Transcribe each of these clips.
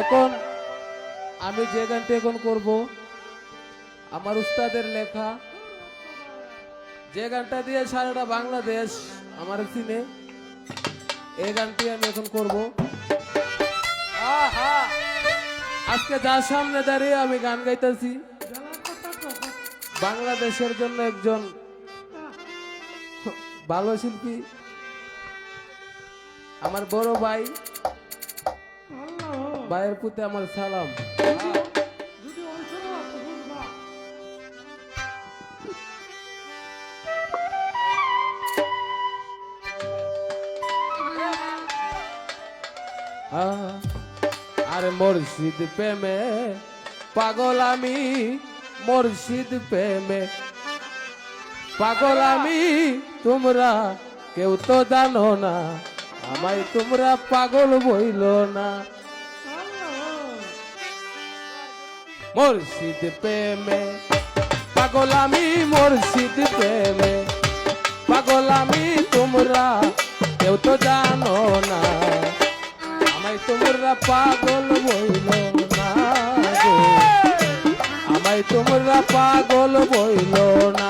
এখন আমি যে গানটি এখন করব আমার উস্তাদের লেখা, যে গানটা দিয়ে সারাটা বাংলাদেশ আমার চিনে, এই গানটি আমি এখন করব। আজকে যার সামনে দাঁড়িয়ে আমি গান গাইতেছি, বাংলাদেশের জন্য একজন ভালো শিল্পী, আমার বড় ভাই, ভাইয়ের প্রতি আমার সালাম। আরে মুর্শিদ প্রেমে পাগল আমি, মুর্শিদ প্রেমে পাগল আমি, তোমরা কেউ তো জানো না, আমায় তোমরা পাগল বইল না। মুর্শিদ প্রেমে পাগল আমি, মুর্শিদ প্রেমে পাগল আমি, তোমরা কেউ তো জানো না, আমায় তোমরা পাগল বইল না গো, আমায় তোমরা পাগল বইল না।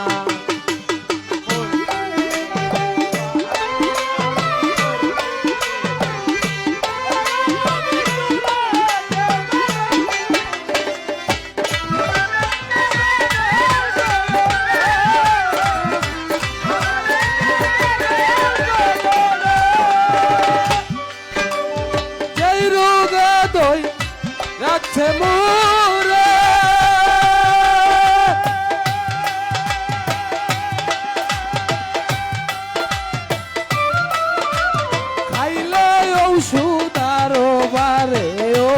যাচ্ছে মোরে খাইলে ঔষধ আরো বারে ও,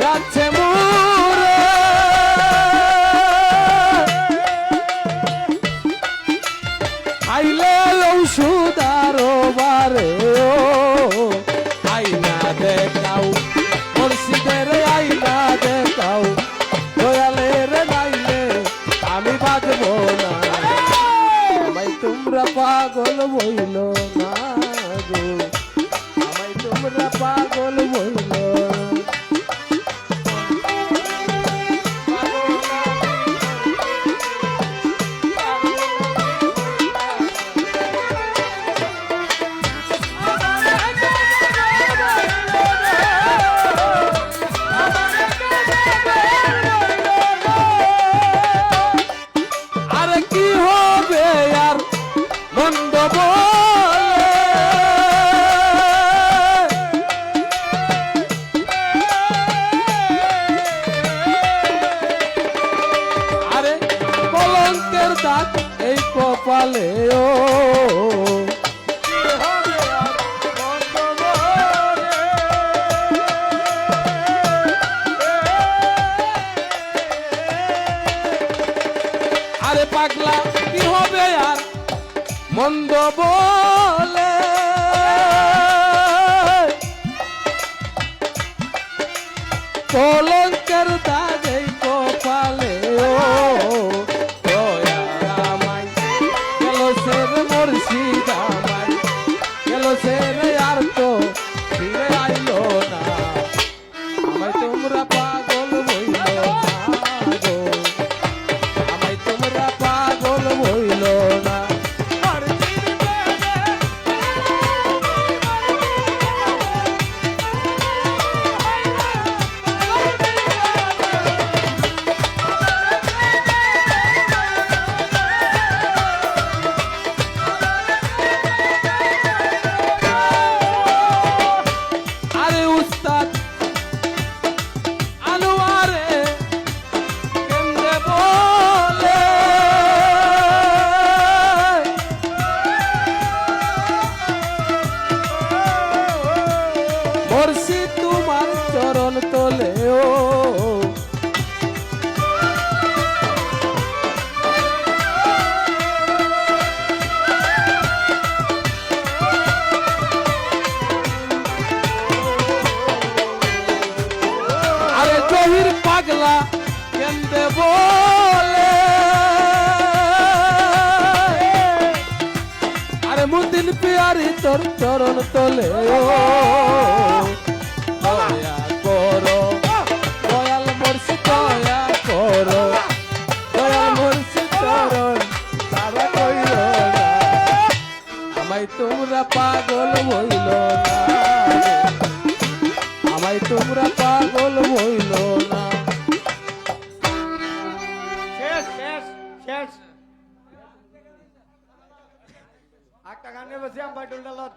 যাচ্ছে মোরে আইলে ঔষধ আরো বারে ও, আইনা দেখাও মুর্শিদের, আইনা দেখাও দয়ালের, নাইলে আমি বাজবো না, আমায় তোমরা পাগল বইল না গো, আমায় তোমরা পাগল বইল না। এই কপালে ও আরে পাগলা কি হবে আর মন্দ বলে, কলঙ্কের দাগ এই কপালে ও, মুর্শিদ আমায় গেল ছেড়ে আর তো ফিরে আইলো না, আমায় তোমরা পাগল বইল না গো, আমায় তোমরা পাগল বইল না। জহির পাগলা কেন্দে বলে আরে মুদিন পিয়ারি তোর চরণ তলে ও দয়া করো দয়াল মুর্শিদ দয়া করো দয়াল মুর্শিদ চরণ তারা কইল না আমায় তোমরা পাগল হইল না আমায় তোমরা পাগল হইল না শেষ শেষ শেষ একটা গানে বসে আমার ডুলডালত